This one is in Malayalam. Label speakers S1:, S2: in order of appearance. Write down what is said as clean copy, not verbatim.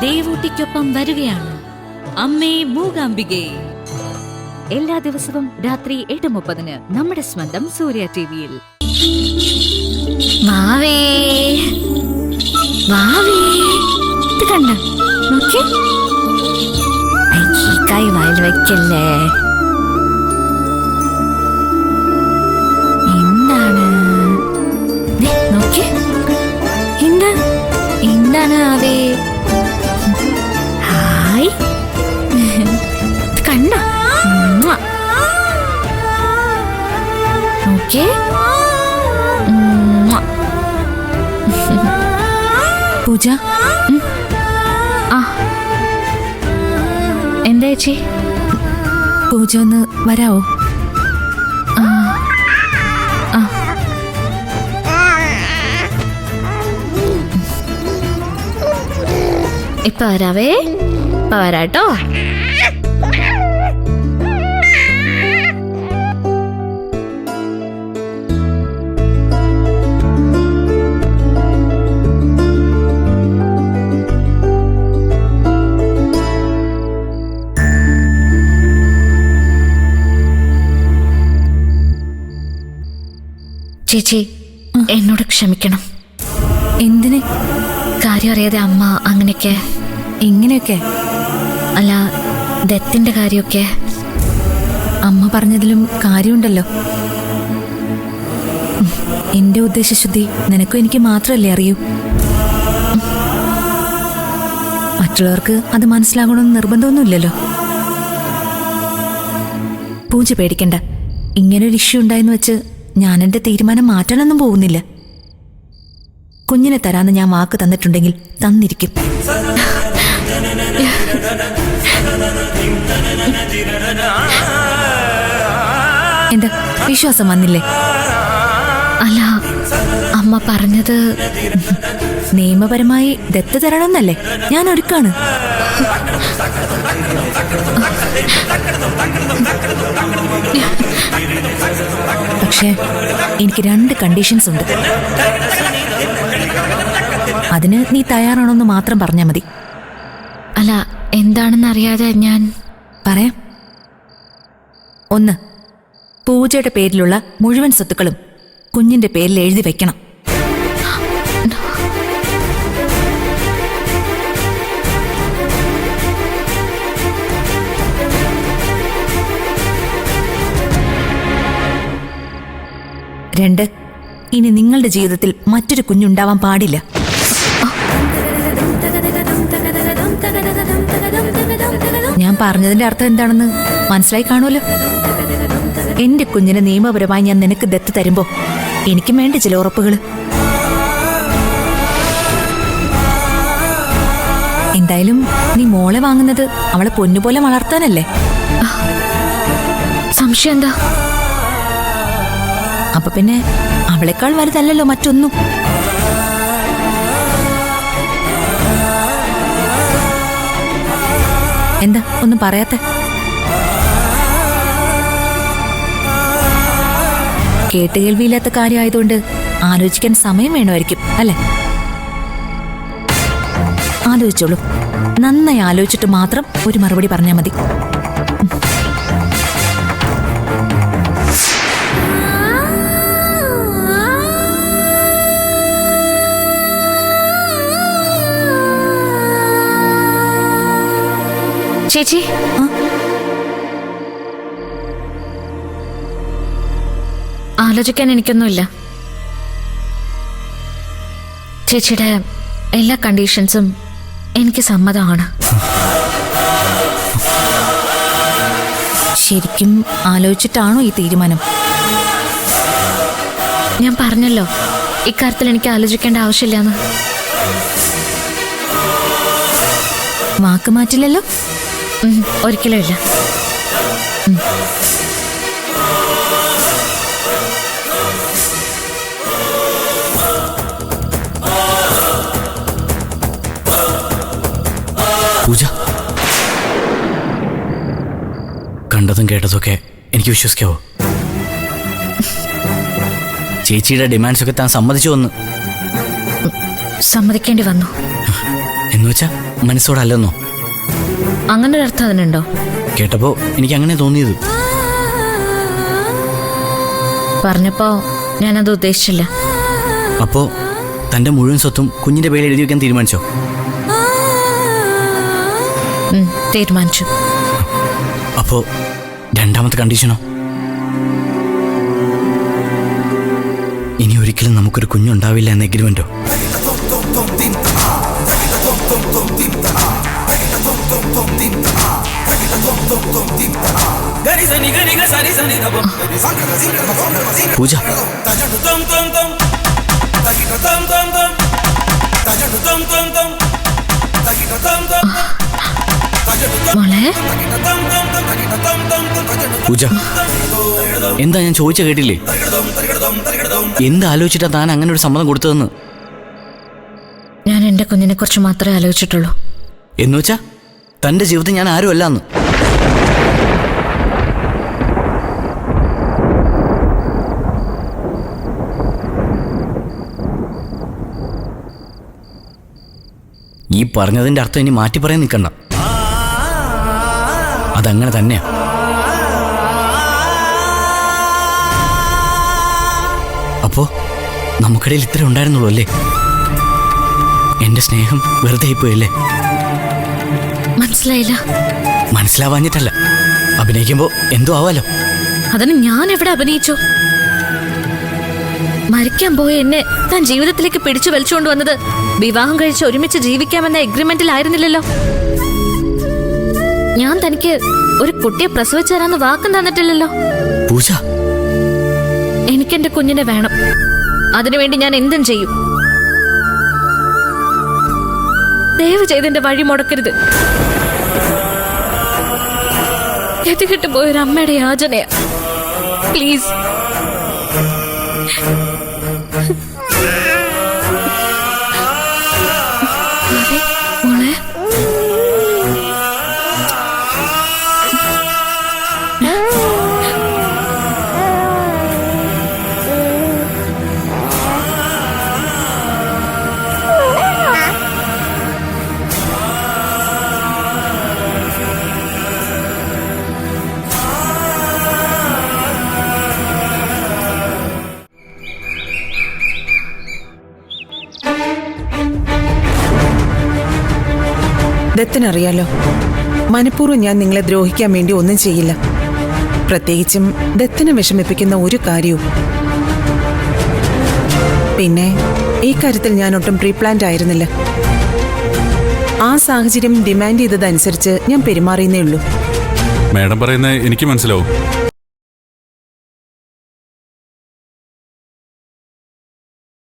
S1: ദേവൂട്ടിക്കൊപ്പം വരികയാണ് അമ്മേ മൂകാംബികേ. എല്ലാ ദിവസവും രാത്രി 8:30 നമ്മുടെ സ്വന്തം സൂര്യ ടിവിയിൽ. വാവേ വാവേ, ഇത് കണ്ട നോക്കി, കൈ വായിൽ വെക്കല്ലേ. എന്താണ് നോക്കി, എന്താണ് ആവേ? ഹായ്, കണ്ട നോക്കേ.
S2: പൂജ,
S1: എന്താ ചേച്ചി?
S2: പൂജ ഒന്ന് വരാവോ?
S1: ഇപ്പൊ വരാവേ, ഇപ്പൊ വരാട്ടോ. ചേച്ചി, എന്നോട് ക്ഷമിക്കണം.
S2: എന്തിന്?
S1: കാര്യം അറിയാതെ അമ്മ അങ്ങനെയൊക്കെ.
S2: എങ്ങനെയൊക്കെ?
S1: അല്ല, ദത്തിന്റെ കാര്യമൊക്കെ.
S2: അമ്മ പറഞ്ഞതിലും കാര്യമുണ്ടല്ലോ. എന്റെ ഉദ്ദേശശുദ്ധി നിനക്കും എനിക്ക് മാത്രമല്ലേ അറിയൂ. മറ്റുള്ളവർക്ക് അത് മനസ്സിലാകണമെന്ന് നിർബന്ധമൊന്നുമില്ലല്ലോ. പൂജ പേടിക്കണ്ട. ഇങ്ങനൊരു ഇഷ്യൂ ഉണ്ടായെന്ന് വെച്ച് ഞാൻ എന്റെ തീരുമാനം മാറ്റാനൊന്നും പോകുന്നില്ല. കുഞ്ഞിനെ തരാന്ന് ഞാൻ വാക്ക് തന്നിട്ടുണ്ടെങ്കിൽ തന്നിരിക്കും. എന്താ, വിശ്വാസം വന്നില്ലേ?
S1: അല്ല, അമ്മ പറഞ്ഞത്
S2: നിയമപരമായി ദത്ത് തരണമെന്നല്ലേ? ഞാൻ ഒരുക്കാണ്. പക്ഷേ എനിക്ക് 2 കണ്ടീഷൻസ് ഉണ്ട്. അതിന് നീ തയ്യാറാണോന്ന് മാത്രം പറഞ്ഞാൽ മതി.
S1: അല്ല, എന്താണെന്ന് അറിയാതെ ഞാൻ
S2: പറയാം. 1, പൂജയുടെ പേരിലുള്ള മുഴുവൻ സ്വത്തുക്കളും കുഞ്ഞിന്റെ പേരിൽ എഴുതി വെക്കണം. 2, ഇനി നിങ്ങളുടെ ജീവിതത്തിൽ മറ്റൊരു കുഞ്ഞുണ്ടാവാൻ പാടില്ല. ഞാൻ പറഞ്ഞതിന്റെ അർത്ഥം എന്താണെന്ന് മനസ്സിലായി കാണുമല്ലോ. എന്റെ കുഞ്ഞിനെ നിയമപരമായി ഞാൻ നിനക്ക് ദത്ത് തരുമ്പോ എനിക്കും വേണ്ട ചില ഉറപ്പുകൾ. എന്തായാലും നീ മോളെ വാങ്ങുന്നത് അവളെ പൊന്നുപോലെ വളർത്താനല്ലേ?
S1: സംശയം എന്താ?
S2: അപ്പൊ പിന്നെ അവളെക്കാൾ വലുതല്ലല്ലോ മറ്റൊന്നും. എന്താ ഒന്നും പറയാത്ത? കേട്ടുകേൾവിയില്ലാത്ത കാര്യമായതുകൊണ്ട് ആലോചിക്കാൻ സമയം വേണമായിരിക്കും അല്ലേ? ആലോചിച്ചോളൂ. നന്നായി ആലോചിച്ചിട്ട് മാത്രം ഒരു മറുപടി പറഞ്ഞാൽ മതി.
S1: ചേച്ചി, ആലോചിക്കാൻ എനിക്കൊന്നുമില്ല. ചേച്ചിയുടെ എല്ലാ കണ്ടീഷൻസും എനിക്ക് സമ്മതമാണ്.
S2: ശരിക്കും ആലോചിച്ചിട്ടാണോ ഈ തീരുമാനം?
S1: ഞാൻ പറഞ്ഞല്ലോ, ഇക്കാര്യത്തിൽ എനിക്ക് ആലോചിക്കേണ്ട ആവശ്യമില്ലാന്ന്.
S2: വാക്ക് മാറ്റില്ലല്ലോ?
S1: ഒരിക്കലും ഇല്ല.
S3: പൂജ, കണ്ടതും കേട്ടതൊക്കെ എനിക്ക് വിശ്വസിക്കാവോ? ചേച്ചിയുടെ ഡിമാൻഡ്സൊക്കെ താൻ സമ്മതിച്ചു വന്ന്?
S1: സമ്മതിക്കേണ്ടി വന്നു.
S3: എന്നുവെച്ചാ മനസ്സോടല്ലെന്നോ?
S1: അങ്ങനെ ഒരു അർത്ഥം അതിനുണ്ടോ?
S3: കേട്ടപ്പോ എനിക്ക് അങ്ങനെ തോന്നിയത്.
S1: പറഞ്ഞപ്പോ ഞാനത് ഉദ്ദേശിച്ചില്ല.
S3: അപ്പോ തന്റെ മുഴുവൻ സ്വത്തും കുഞ്ഞിന്റെ പേരിൽ എഴുതി വെക്കാൻ തീരുമാനിച്ചോ?
S1: തീരുമാനിച്ചു.
S3: അപ്പോ രണ്ടാമത്തെ കണ്ടീഷനോ? ഇനി ഒരിക്കലും നമുക്കൊരു കുഞ്ഞുണ്ടാവില്ല എന്ന എഗ്രിമെന്റോ? പൂജ,
S1: മോളെ,
S3: പൂജ, എന്താ ഞാൻ ചോദിച്ച കേട്ടില്ലേ? എന്ത് ആലോചിച്ചിട്ടാ താൻ അങ്ങനെ ഒരു സമ്മതം കൊടുത്തതെന്ന്?
S1: ഞാൻ എന്റെ കുഞ്ഞിനെ കുറിച്ച് മാത്രമേ ആലോചിച്ചിട്ടുള്ളൂ.
S3: എന്നുവെച്ചാ തന്റെ ജീവിതത്തിൽ ഞാൻ ആരും അല്ലാന്ന്? ഈ പറഞ്ഞതിന്റെ അർത്ഥം ഇനി മാറ്റി പറയാൻ നിൽക്കണ്ട. അതങ്ങനെ തന്നെയാ. അപ്പോ നമുക്കിടയിൽ ഇത്ര ഉണ്ടായിരുന്നുള്ളൂ അല്ലേ? എന്റെ സ്നേഹം വെറുതെ ആയിപ്പോയല്ലേ?
S1: മനസ്സിലായില്ല.
S3: മനസ്സിലാവാഞ്ഞിട്ടല്ല, അഭിനയിക്കുമ്പോ എന്തോ ആവാലോ.
S1: അതിന് ഞാൻ എവിടെ അഭിനയിച്ചു? മരിക്കാൻ പോയ എന്നെ താൻ ജീവിതത്തിലേക്ക് പിടിച്ചു വലിച്ചുകൊണ്ട് വന്നത് വിവാഹം കഴിച്ച് ഒരുമിച്ച് ജീവിക്കാമെന്ന എഗ്രിമെന്റിലായിരുന്നില്ലല്ലോ. ഞാൻ തനിക്ക് ഒരു കുട്ടിയെ പ്രസവിച്ചു തരാന്ന് വാക്കും തന്നിട്ടില്ലല്ലോ.
S3: പൂജ,
S1: എനിക്കെന്റെ കുഞ്ഞിനെ വേണം. അതിനുവേണ്ടി ഞാൻ എന്തും ചെയ്യും. ദയവ് ചെയ്തെന്റെ വഴി മുടക്കരുത്. എത്തിക്കിട്ട് പോയൊരു അമ്മയുടെ യാചനയാ. പ്ലീസ്. മോളെ,
S4: ദത്തിനറിയാലോ, മനഃപൂർവ്വം ഞാൻ നിങ്ങളെ ദ്രോഹിക്കാൻ വേണ്ടി ഒന്നും ചെയ്യില്ല. പ്രത്യേകിച്ചും ദത്തിനെ വിഷമിപ്പിക്കുന്ന ഒരു കാര്യവും. പിന്നെ ഈ കാര്യത്തിൽ ഞാൻ ഒട്ടും പ്രീപ്ലാൻഡ് ആയിരുന്നില്ല. ആ സാഹചര്യം ഡിമാൻഡ് ചെയ്തതനുസരിച്ച് ഞാൻ പെരുമാറിയെന്നേ ഉള്ളൂ.
S5: മാഡം പറയുന്നത് എനിക്ക് മനസ്സിലാവും.